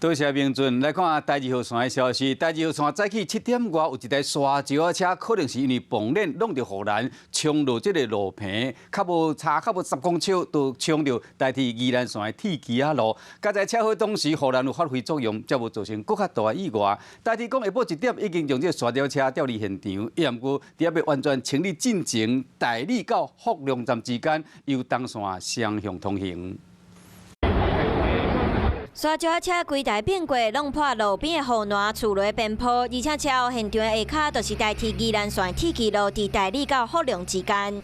多谢明俊来看台二号线的消息。台二号线早起7点外有一台沙石车，可能是因为崩链弄到护栏，冲到这个路坪，较无10公尺，就冲到代替宜兰线的铁旗仔路。加在车祸当时，护栏有发挥作用，才无造成更较大的意外。代替讲下晡1点已经将这个沙雕车调离现场，也毋过伫要完全清理进前，代理到福隆站之间由东线双向通行。 沙石车规台变过，弄破路边的护栏、厝内边坡，而且车后现场的下骹就是代替宜兰线铁旗路伫台里到福隆之间。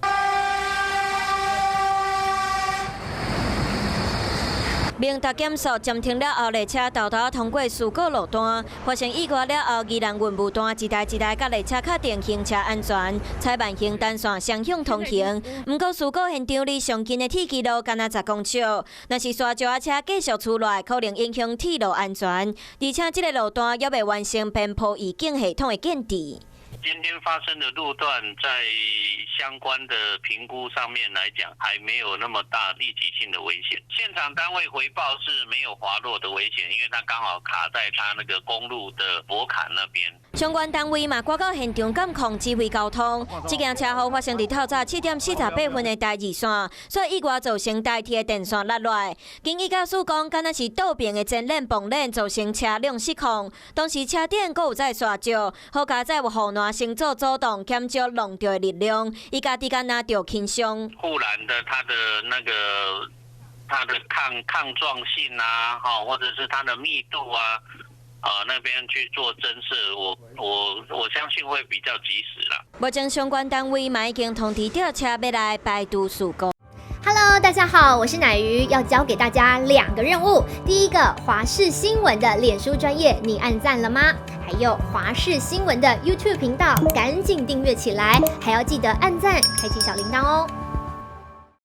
明达检速暂停了后，列车豆豆通过事故路段，发生意外了后，宜兰运务段一台甲列车确定行车安全，采慢行单线双向通行。不过事故现场离上近的铁旗路，敢若10公尺。若是沙石车继续出来，可能影响铁路安全，而且这个路段还未完成边坡预警系统的建制。 今天发生的路段，在相关的评估上面来讲，还没有那么大立即性的危险。现场单位回报是没有滑落的危险，因为它刚好卡在它那个公路的驳坎那边。相关单位嘛，赶到现场监控指挥交通。这件车祸发生伫透早7点48分的台二线，所以意外造成代替的电线落来。经医驾驶讲，敢若是倒边的前链崩链造成车辆失控，当时车顶阁有在刷石，好加在有护栏。 行走阻挡，减少弄到的力量，伊家己敢拿着轻伤。护栏的它的抗撞性啊，或者是它的密度啊，那边去做侦测，我相信会比较及时啦。目前相关单位嘛已经通知吊车要来排除事故。 Hello， 大家好，我是乃瑜，要教给大家2个任务。第一个，华视新闻的脸书专页，你按赞了吗？还有华视新闻的 YouTube 频道，赶紧订阅起来，还要记得按赞，开启小铃铛哦。